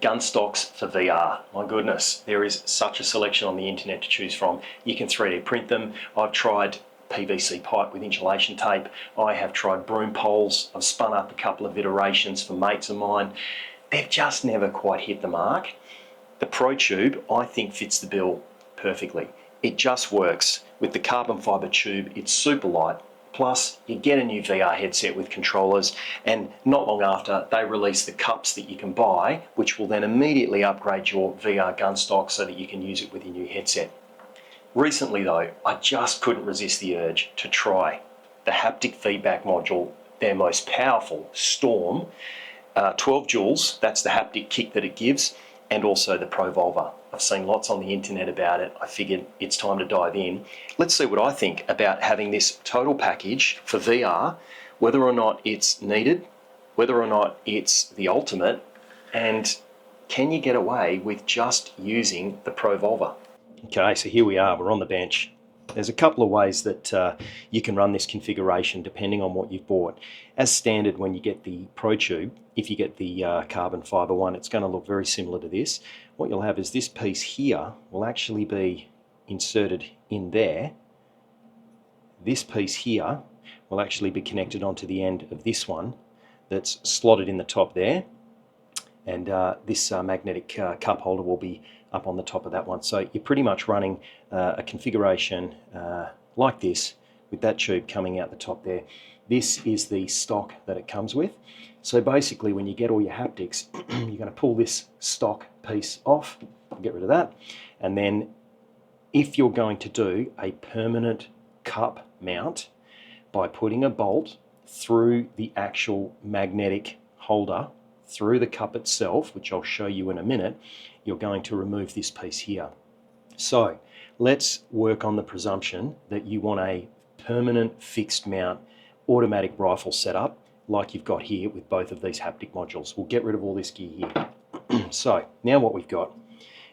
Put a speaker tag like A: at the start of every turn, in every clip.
A: Gunstocks for VR. My goodness, there is such a selection on the internet to choose from. You can 3D print them. I've tried PVC pipe with insulation tape. I have tried broom poles. I've spun up a couple of iterations for mates of mine. They've just never quite hit the mark. The Pro Tube, I think, fits the bill perfectly. It just works. With the carbon fibre tube, it's super light. Plus, you get a new VR headset with controllers, and not long after, they release the cups that you can buy, which will then immediately upgrade your VR Gunstock so that you can use it with your new headset. Recently though, I just couldn't resist the urge to try the haptic feedback module, their most powerful Storm, 12 joules, that's the haptic kick that it gives, and also the Pro Volva. I've seen lots on the internet about it. I figured it's time to dive in. Let's see what I think about having this total package for VR, whether or not it's needed, whether or not it's the ultimate, and can you get away with just using the Pro Volva? Okay, so here we are, we're on the bench. There's a couple of ways that you can run this configuration depending on what you've bought. As standard, when you get the Pro Tube, if you get the carbon fibre one, it's going to look very similar to this. What you'll have is this piece here will actually be inserted in there. This piece here will actually be connected onto the end of this one that's slotted in the top there. And this magnetic cup holder will be up on the top of that one. So you're pretty much running a configuration like this with that tube coming out the top there. This is the stock that it comes with. So basically when you get all your haptics, you're going to pull this stock piece off, get rid of that, and then if you're going to do a permanent cup mount by putting a bolt through the actual magnetic holder, through the cup itself, which I'll show you in a minute, you're going to remove this piece here. So let's work on the presumption that you want a permanent fixed mount automatic rifle setup like you've got here with both of these haptic modules. We'll get rid of all this gear here. So now what we've got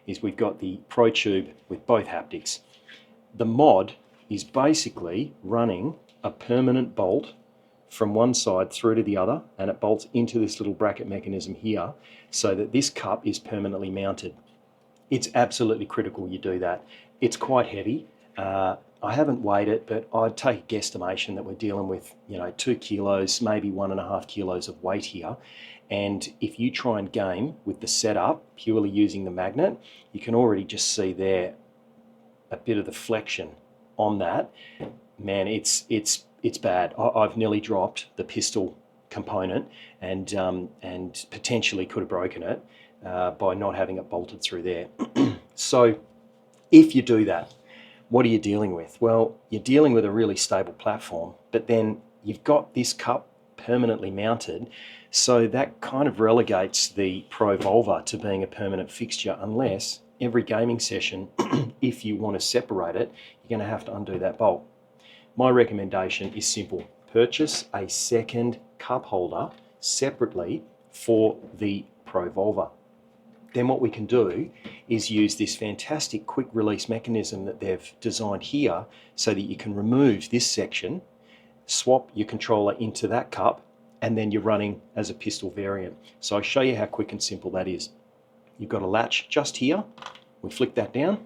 A: is we've got the Pro Tube with both haptics. The mod is basically running a permanent bolt from one side through to the other, and it bolts into this little bracket mechanism here so that this cup is permanently mounted. It's absolutely critical you do that. It's quite heavy. I haven't weighed it, but I'd take a guesstimation that we're dealing with, 2 kilos, maybe 1.5 kilos of weight here. And if you try and game with the setup purely using the magnet, you can already just see there a bit of the flexion on that. Man, it's bad. I've nearly dropped the pistol component and potentially could have broken it by not having it bolted through there. So if you do that, what are you dealing with? Well, you're dealing with a really stable platform, but then you've got this cup permanently mounted, so that kind of relegates the Pro Volva to being a permanent fixture unless every gaming session, if you want to separate it, you're going to have to undo that bolt. My recommendation is simple. Purchase a second cup holder separately for the Pro Volva. Then what we can do is use this fantastic quick release mechanism that they've designed here so that you can remove this section, swap your controller into that cup, and then you're running as a pistol variant. So I'll show you how quick and simple that is. You've got a latch just here. We flick that down.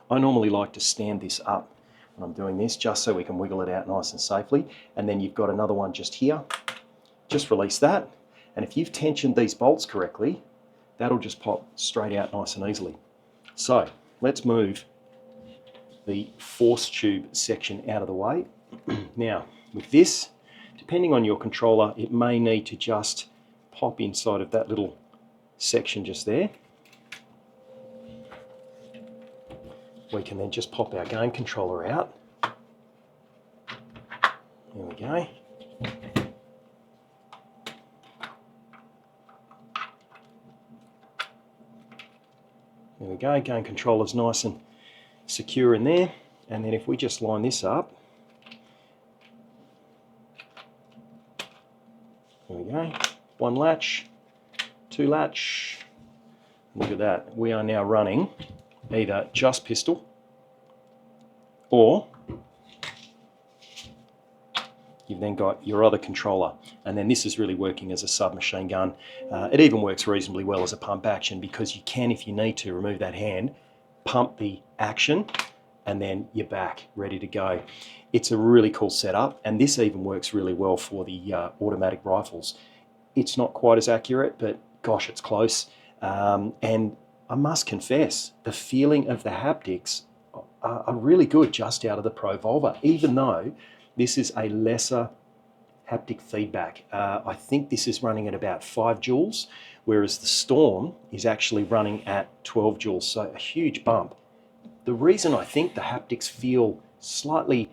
A: I normally like to stand this up when I'm doing this just so we can wiggle it out nice and safely. And then you've got another one just here. Just release that. And if you've tensioned these bolts correctly, that'll just pop straight out nice and easily. So let's move the force tube section out of the way. Now with this, depending on your controller, it may need to just pop inside of that little section just there. We can then just pop our game controller out. There we go. There we go, game controller's nice and secure in there. And then if we just line this up, there we go, 1 latch, 2 latch, look at that. We are now running either just pistol or You've then got your other controller, and then this is really working as a submachine gun. It even works reasonably well as a pump action, because you can, if you need to, remove that hand, pump the action, and then you're back, ready to go. It's a really cool setup, and this even works really well for the automatic rifles. It's not quite as accurate, but gosh, it's close. And I must confess, the feeling of the haptics are really good just out of the Pro Volva, even though this is a lesser haptic feedback. I think this is running at about 5 joules, whereas the Storm is actually running at 12 joules, so a huge bump. The reason I think the haptics feel slightly,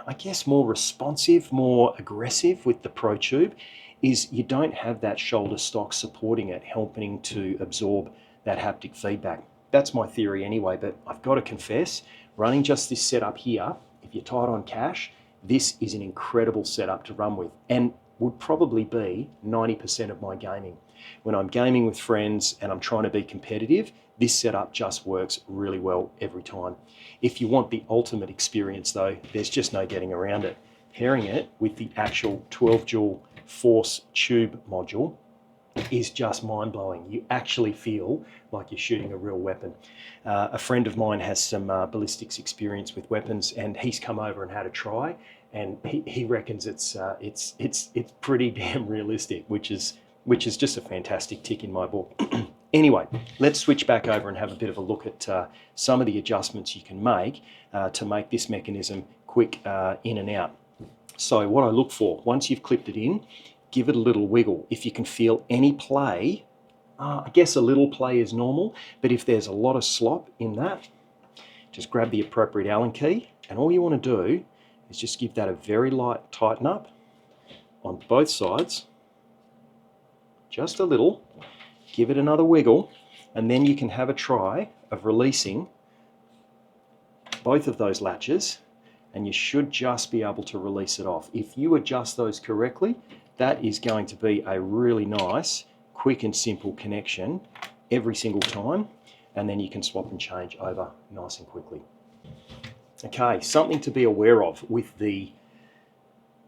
A: I guess, more responsive, more aggressive with the Pro Tube is you don't have that shoulder stock supporting it, helping to absorb that haptic feedback. That's my theory anyway, but I've got to confess, running just this setup here, if you're tight on cash, this is an incredible setup to run with, and would probably be 90% of my gaming. When I'm gaming with friends and I'm trying to be competitive, this setup just works really well every time. If you want the ultimate experience though, there's just no getting around it. Pairing it with the actual 12 joule Force tube module is just mind-blowing. You actually feel like you're shooting a real weapon. A friend of mine has some ballistics experience with weapons, and he's come over and had a try, and he reckons it's pretty damn realistic, which is just a fantastic tick in my book. Anyway, let's switch back over and have a bit of a look at some of the adjustments you can make to make this mechanism quick in and out. So what I look for, once you've clipped it in, give it a little wiggle. If you can feel any play, I guess a little play is normal, but if there's a lot of slop in that, just grab the appropriate Allen key, and all you want to do is just give that a very light tighten up on both sides, just a little, give it another wiggle, and then you can have a try of releasing both of those latches, and you should just be able to release it off. If you adjust those correctly, that is going to be a really nice, quick and simple connection every single time, and then you can swap and change over nice and quickly. Okay, something to be aware of with the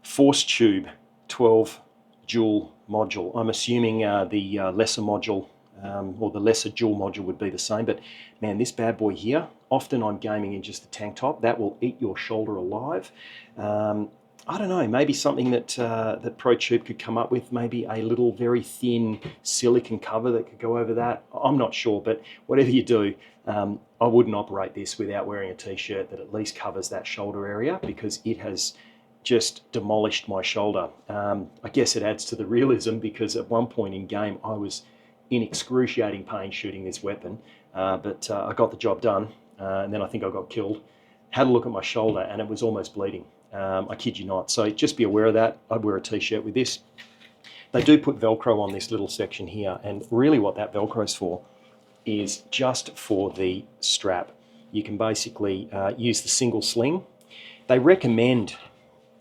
A: Force Tube 12 joule module. I'm assuming the lesser module or the lesser joule module would be the same, but man, this bad boy here, often I'm gaming in just the tank top, that will eat your shoulder alive. I don't know, maybe something that that Pro Tube could come up with, maybe a little very thin silicone cover that could go over that. I'm not sure, but whatever you do, I wouldn't operate this without wearing a t-shirt that at least covers that shoulder area, because it has just demolished my shoulder. I guess it adds to the realism, because at one point in game I was in excruciating pain shooting this weapon, but I got the job done, and then I think I got killed. Had a look at my shoulder and it was almost bleeding. I kid you not. So just be aware of that. I'd wear a t-shirt with this. They do put Velcro on this little section here, and really what that Velcro is for is just for the strap. You can basically use the single sling. They recommend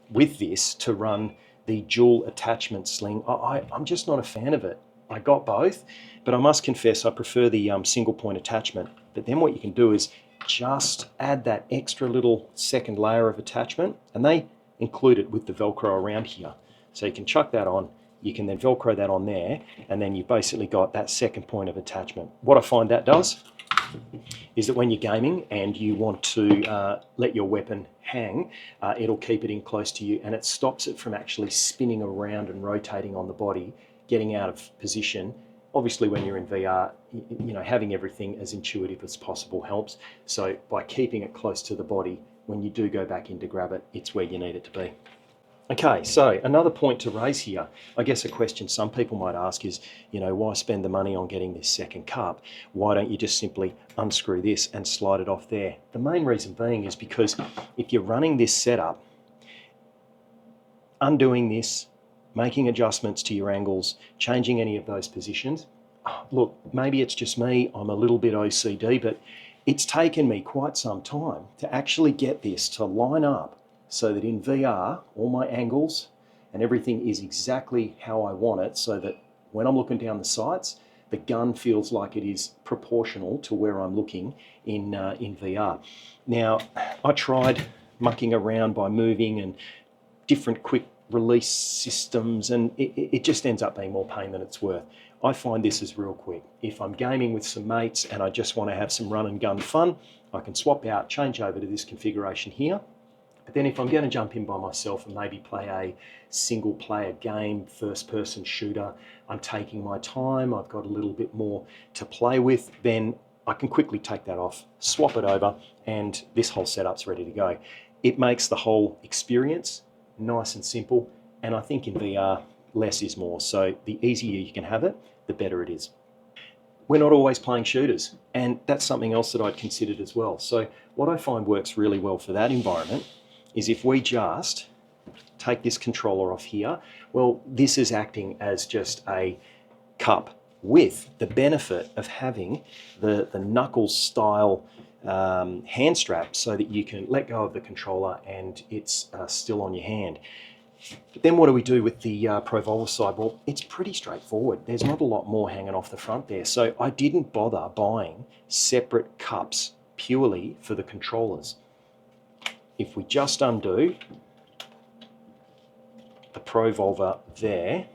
A: with this to run the dual attachment sling. I'm just not a fan of it. I got both, but I must confess I prefer the single point attachment. But then what you can do is just add that extra little second layer of attachment, and they include it with the Velcro around here. So you can chuck that on, you can then Velcro that on there, and then you've basically got that second point of attachment. What I find that does is that when you're gaming and you want to let your weapon hang, it'll keep it in close to you, and it stops it from actually spinning around and rotating on the body, getting out of position. Obviously, when you're in VR, you know, having everything as intuitive as possible helps. So by keeping it close to the body, when you do go back in to grab it, it's where you need it to be. Okay, so another point to raise here, I guess a question some people might ask is, you know, why spend the money on getting this second cup? Why don't you just simply unscrew this and slide it off there? The main reason being is because if you're running this setup, undoing this, making adjustments to your angles, changing any of those positions, look, maybe it's just me, I'm a little bit OCD, but it's taken me quite some time to actually get this to line up so that in VR, all my angles and everything is exactly how I want it, so that when I'm looking down the sights, the gun feels like it is proportional to where I'm looking in VR. Now, I tried mucking around by moving and different quick release systems, and it just ends up being more pain than it's worth. I find this is real quick. If I'm gaming with some mates and I just want to have some run and gun fun, I can swap out, change over to this configuration here. But then if I'm going to jump in by myself and maybe play a single player game, first person shooter, I'm taking my time, I've got a little bit more to play with, then I can quickly take that off, swap it over, and this whole setup's ready to go. It makes the whole experience nice and simple, and I think in VR, less is more. So the easier you can have it, the better it is. We're not always playing shooters, and that's something else that I'd considered as well. So what I find works really well for that environment is if we just take this controller off here, well, this is acting as just a cup with the benefit of having the knuckles style hand strap so that you can let go of the controller and it's still on your hand. But then what do we do with the Pro Volva side? Well, it's pretty straightforward. There's not a lot more hanging off the front there. So I didn't bother buying separate cups purely for the controllers. If we just undo the Pro Volva there,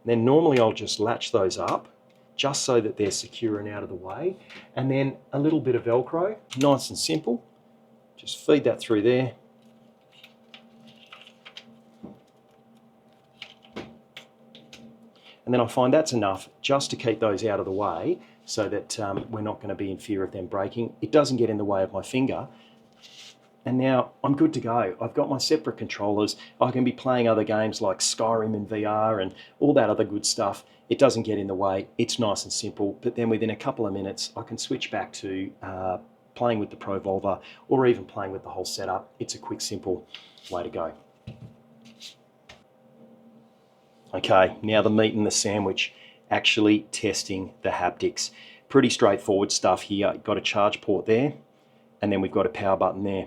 A: then normally I'll just latch those up just so that they're secure and out of the way. And then a little bit of Velcro, nice and simple. Just feed that through there. And then I find that's enough just to keep those out of the way so that we're not going to be in fear of them breaking. It doesn't get in the way of my finger. And now I'm good to go. I've got my separate controllers. I can be playing other games like Skyrim in VR and all that other good stuff. It doesn't get in the way. It's nice and simple. But then within a couple of minutes, I can switch back to playing with the Pro Volva or even playing with the whole setup. It's a quick, simple way to go. Okay, now the meat and the sandwich, actually testing the haptics. Pretty straightforward stuff here. Got a charge port there, and then we've got a power button there.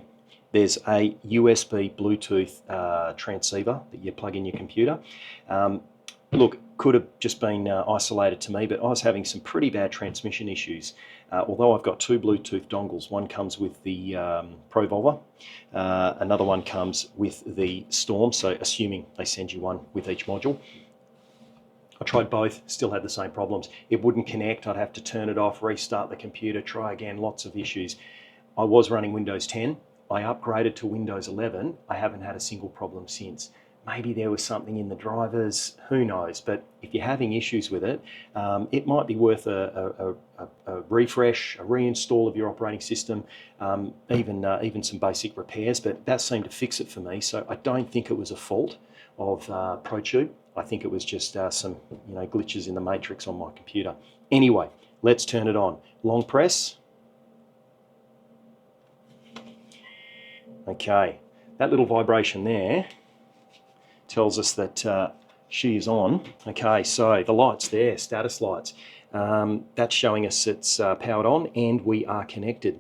A: There's a USB Bluetooth transceiver that you plug in your computer. Look, could have just been isolated to me, but I was having some pretty bad transmission issues. Although I've got two Bluetooth dongles, one comes with the Pro Volva, another one comes with the Storm, so assuming they send you one with each module. I tried both, still had the same problems. It wouldn't connect, I'd have to turn it off, restart the computer, try again, lots of issues. I was running Windows 10, I upgraded to Windows 11, I haven't had a single problem since. Maybe there was something in the drivers, who knows, but if you're having issues with it, it might be worth a refresh, a reinstall of your operating system, even some basic repairs, but that seemed to fix it for me, so I don't think it was a fault of ProTube. I think it was just some glitches in the matrix on my computer. Anyway, let's turn it on. Long press. Okay, that little vibration there tells us that she is on. Okay, so the light's there, status lights. That's showing us it's powered on and we are connected.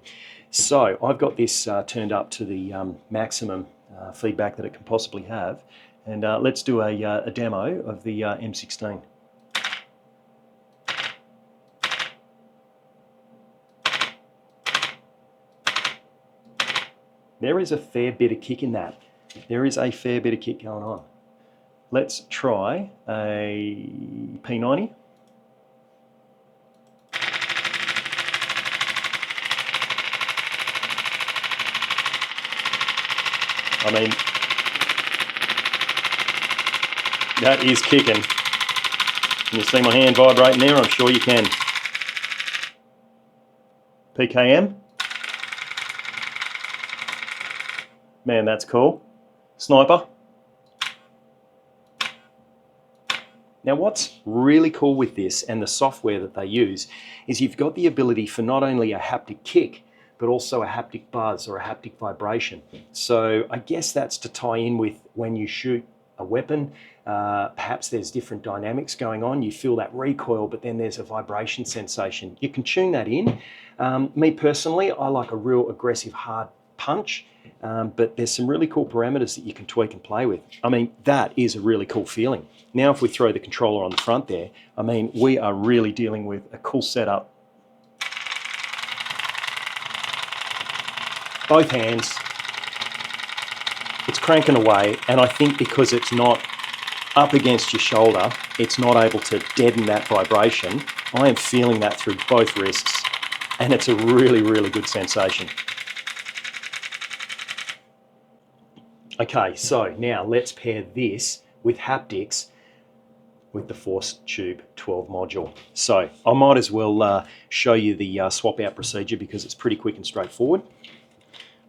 A: So I've got this turned up to the maximum feedback that it can possibly have. And let's do a demo of the M16. There is a fair bit of kick in that. There is a fair bit of kick going on. Let's try a P90. I mean, that is kicking. Can you see my hand vibrating there? I'm sure you can. PKM. Man, that's cool. Sniper. Now what's really cool with this and the software that they use is you've got the ability for not only a haptic kick, but also a haptic buzz or a haptic vibration. So I guess that's to tie in with when you shoot a weapon, perhaps there's different dynamics going on. You feel that recoil, but then there's a vibration sensation. You can tune that in. Me personally, I like a real aggressive hard punch, but there's some really cool parameters that you can tweak and play with. I mean, that is a really cool feeling. Now if we throw the controller on the front there, I mean, we are really dealing with a cool setup. Both hands. it's cranking away, and I think because it's not up against your shoulder, it's not able to deaden that vibration. I am feeling that through both wrists, and it's a really, really good sensation. Okay, so now let's pair this with haptics with the Force Tube 12 module. So I might as well show you the swap out procedure because it's pretty quick and straightforward.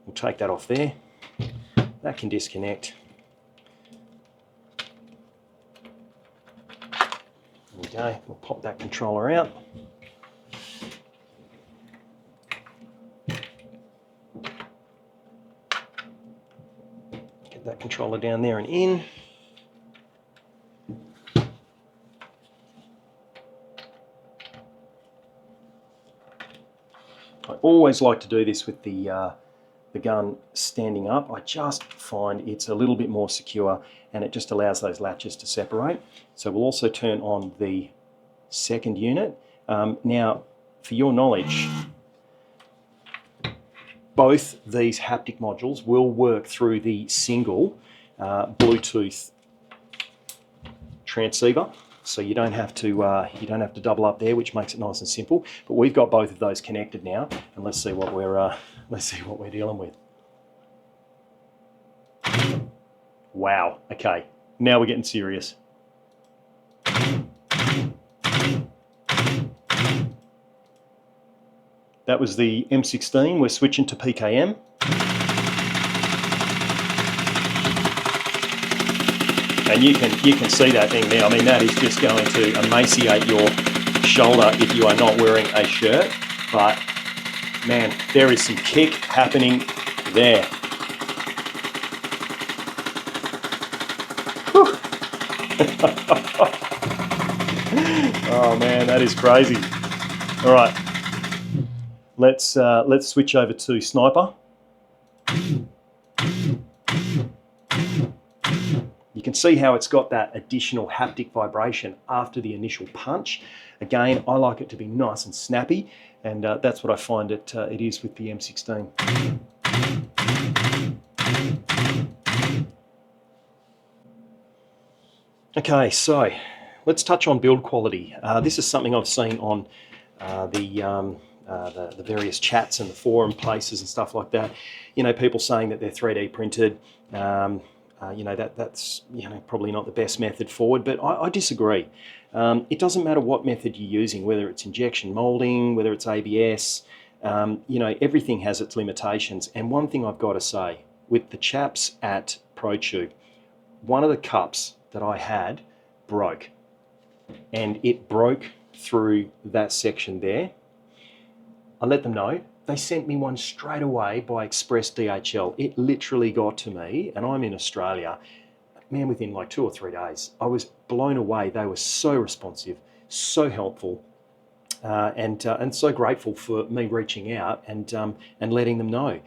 A: We'll take that off there. That can disconnect. There we go. We'll pop that controller out. Get that controller down there and in. I always like to do this with the gun standing up. I just find it's a little bit more secure and it just allows those latches to separate. So we'll also turn on the second unit. Now, for your knowledge, both these haptic modules will work through the single Bluetooth transceiver. So you don't have to double up there, which makes it nice and simple. But we've got both of those connected now, and let's see what we're dealing with. Wow. Okay, now we're getting serious. That was the M16. We're switching to PKM. And you can see that thing there. I mean, that is just going to emaciate your shoulder if you are not wearing a shirt. But man, there is some kick happening there. Oh man, that is crazy. All right, let's switch over to sniper. You can see how it's got that additional haptic vibration after the initial punch. Again, I like it to be nice and snappy, and that's what I find it is with the M16. Okay, so let's touch on build quality. This is something I've seen on the various chats and the forum places and stuff like that. You know, people saying that they're 3D printed. You know, that's probably not the best method forward, but I disagree. It doesn't matter what method you're using, whether it's injection molding, whether it's ABS. You know, everything has its limitations. And one thing I've got to say, with the chaps at ProTube, one of the cups that I had broke, and it broke through that section there. I let them know. They sent me one straight away by express DHL. It literally got to me, and I'm in Australia, man, within like 2 or 3 days. I was blown away. They were so responsive, so helpful, and so grateful for me reaching out and letting them know.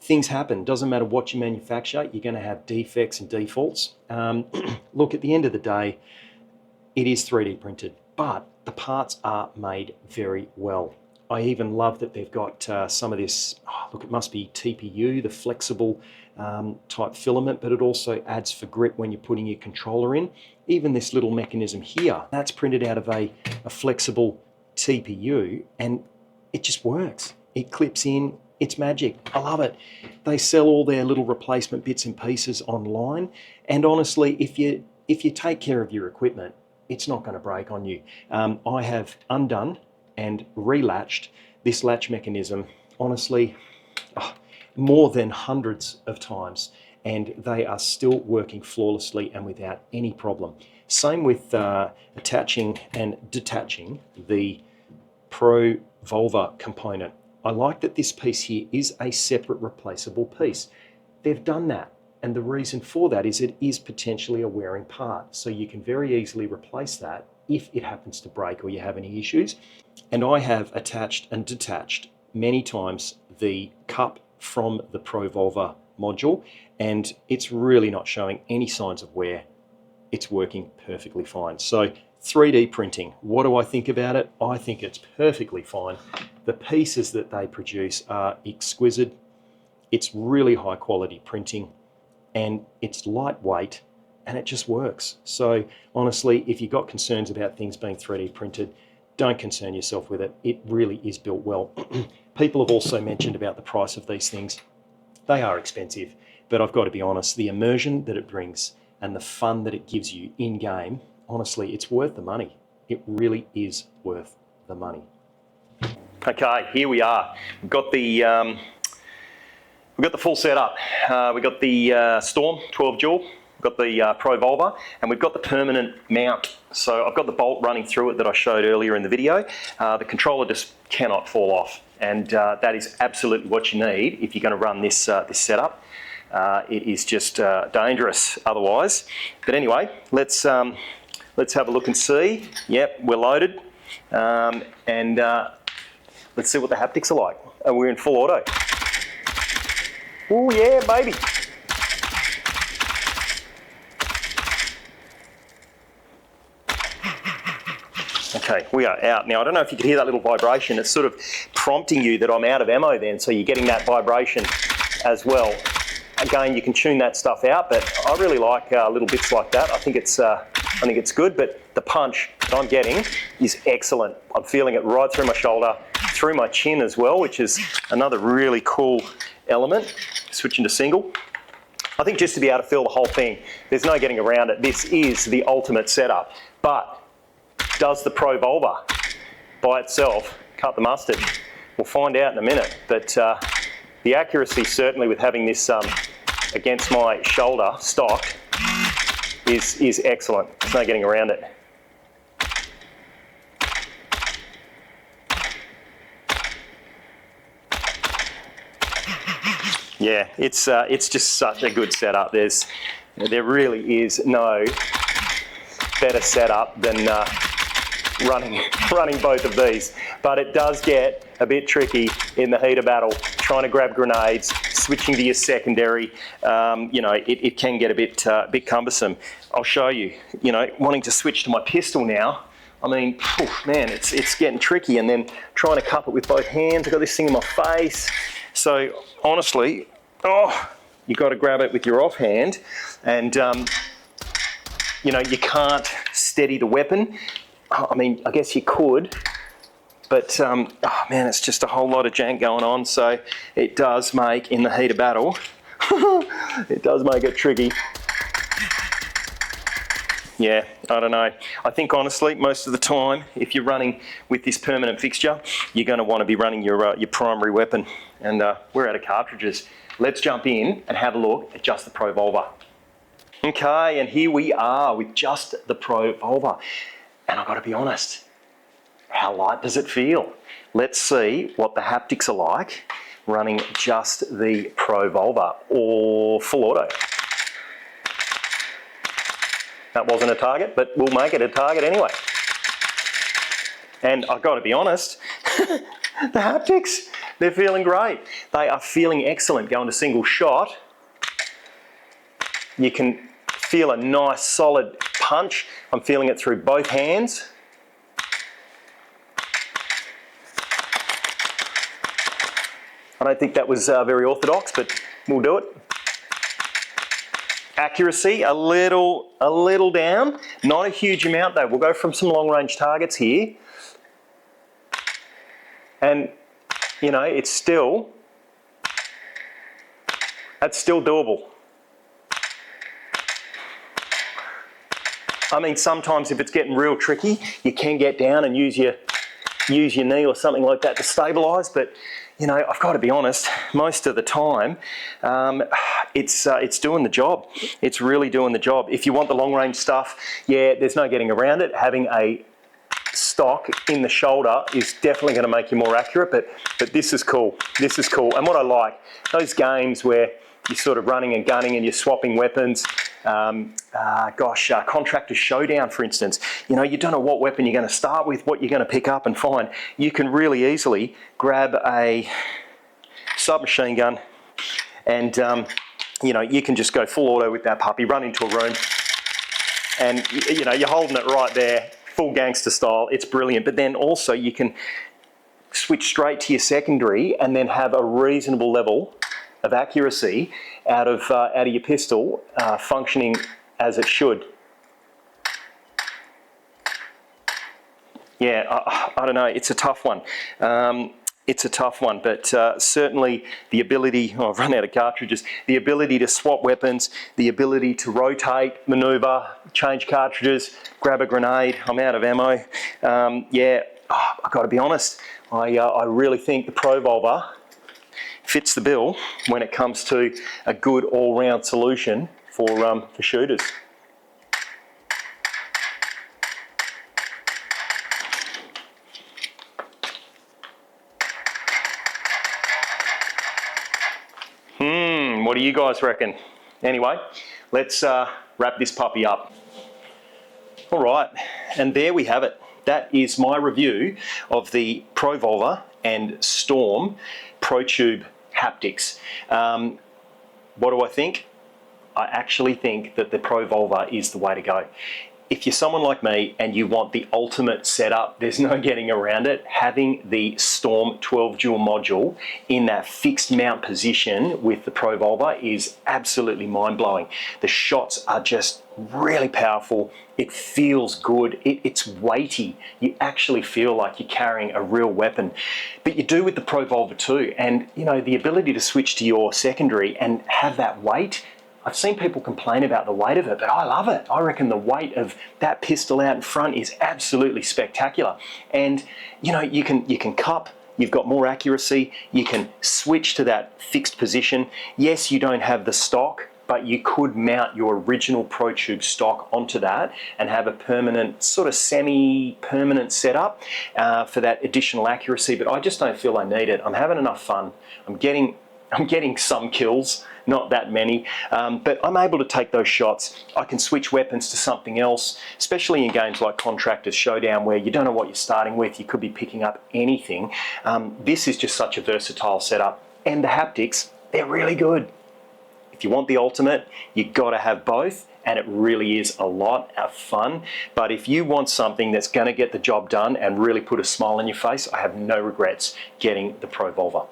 A: Things happen. Doesn't matter what you manufacture, you're going to have defects and defaults. Look, at the end of the day, it is 3D printed, but the parts are made very well. I even love that they've got some of this, look, it must be TPU, the flexible type filament, but it also adds for grip when you're putting your controller in. Even this little mechanism here, that's printed out of a flexible TPU, and it just works. It clips in. It's magic. I love it. They sell all their little replacement bits and pieces online, and honestly, if you take care of your equipment, it's not going to break on you. I have undone and relatched this latch mechanism, honestly, more than hundreds of times, and they are still working flawlessly and without any problem. Same with attaching and detaching the Pro Volva component. I like that this piece here is a separate replaceable piece. They've done that, and the reason for that is it is potentially a wearing part, so you can very easily replace that if it happens to break or you have any issues. And I have attached and detached many times the cup from the Pro Volva module, and it's really not showing any signs of wear. It's working perfectly fine. So 3D printing, what do I think about it? I think it's perfectly fine. The pieces that they produce are exquisite. It's really high quality printing. and it's lightweight and it just works. So honestly, if you've got concerns about things being 3D printed, don't concern yourself with it. It really is built well. People have also mentioned about the price of these things. They are expensive, but I've got to be honest, the immersion that it brings and the fun that it gives you in-game, honestly, it's worth the money. It really is worth the money. Okay, here we are. We've got the full setup. We've got the Storm 12 Jewel, we've got the Pro Volva, and we've got the permanent mount. So I've got the bolt running through it that I showed earlier in the video. The controller just cannot fall off, and that is absolutely what you need if you're going to run this this setup. It is just dangerous otherwise. But anyway, let's have a look and see. Yep, we're loaded, and let's see what the haptics are like. And we're in full auto. Oh yeah, baby. Okay, we are out. Now, I don't know if you can hear that little vibration. It's sort of prompting you that I'm out of ammo then, so you're getting that vibration as well. Again, you can tune that stuff out, but I really like little bits like that. I think it's good, but the punch that I'm getting is excellent. I'm feeling it right through my shoulder, through my chin as well, which is another really cool element. Switching to single. I think just to be able to feel the whole thing, there's no getting around it. This is the ultimate setup. But does the Pro Volva by itself cut the mustard? We'll find out in a minute. But the accuracy, certainly with having this against my shoulder stocked, is excellent. There's no getting around it. Yeah, it's just such a good setup. There really is no better setup than running both of these. But it does get a bit tricky in the heat of battle, trying to grab grenades, switching to your secondary. You know, it can get a bit cumbersome. I'll show you. You know, wanting to switch to my pistol now. I mean, man, it's getting tricky, and then trying to cup it with both hands. I've got this thing in my face. So honestly, you've got to grab it with your offhand, and you know, you can't steady the weapon. I mean, I guess you could, but oh man, it's just a whole lot of jank going on. So it does make, in the heat of battle, it does make it tricky. Yeah, I don't know. I think honestly, most of the time, if you're running with this permanent fixture, you're going to want to be running your primary weapon. And we're out of cartridges. Let's jump in and have a look at just the Pro Volva. Okay, and here we are with just the Pro Volva. And I've got to be honest, how light does it feel? Let's see what the haptics are like running just the Pro Volva or full auto. That wasn't a target, but we'll make it a target anyway. And I've got to be honest, the haptics, they're feeling great. They are feeling excellent going to single shot. You can feel a nice solid punch. I'm feeling it through both hands. I don't think that was very orthodox, but we'll do it. Accuracy, a little down. Not a huge amount though. We'll go from some long range targets here. And, you know, that's still doable. I mean, sometimes if it's getting real tricky, you can get down and use your knee or something like that to stabilise, but you know, I've got to be honest, most of the time, it's doing the job. It's really doing the job. If you want the long range stuff, yeah, there's no getting around it. Having a stock in the shoulder is definitely going to make you more accurate, but this is cool. This is cool. And what I like, those games where you're sort of running and gunning and you're swapping weapons, Contractor Showdown, for instance, you know, you don't know what weapon you're going to start with, what you're going to pick up and find. You can really easily grab a submachine gun and, you know, you can just go full auto with that puppy, run into a room and, you know, you're holding it right there, full gangster style. It's brilliant. But then also you can switch straight to your secondary and then have a reasonable level of accuracy out of your pistol, functioning as it should. Yeah, I don't know, it's a tough one. It's a tough one, but certainly the ability, I've run out of cartridges, the ability to swap weapons, the ability to rotate, maneuver, change cartridges, grab a grenade, I'm out of ammo. Yeah, I've got to be honest, I really think the Provolver fits the bill when it comes to a good all-round solution for shooters. What do you guys reckon? Anyway, let's wrap this puppy up. All right, and there we have it. That is my review of the Provolver and Storm ProTube haptics. What do I think? I actually think that the Provolver is the way to go. If you're someone like me and you want the ultimate setup, there's no getting around it. Having the Storm 12 dual module in that fixed mount position with the Provolver is absolutely mind-blowing. The shots are just really powerful. It feels good. It's weighty. You actually feel like you're carrying a real weapon. But you do with the Provolver too. And you know, the ability to switch to your secondary and have that weight, I've seen people complain about the weight of it, but I love it. I reckon the weight of that pistol out in front is absolutely spectacular. And you know, you can cup, you've got more accuracy, you can switch to that fixed position. Yes, you don't have the stock, but you could mount your original ProTube stock onto that and have a permanent, sort of semi-permanent setup for that additional accuracy, but I just don't feel I need it. I'm having enough fun. I'm getting some kills, not that many, but I'm able to take those shots. I can switch weapons to something else, especially in games like Contractors Showdown where you don't know what you're starting with. You could be picking up anything. This is just such a versatile setup, and the haptics, they're really good. If you want the ultimate, you've got to have both, and it really is a lot of fun. But if you want something that's going to get the job done and really put a smile on your face, I have no regrets getting the Provolver.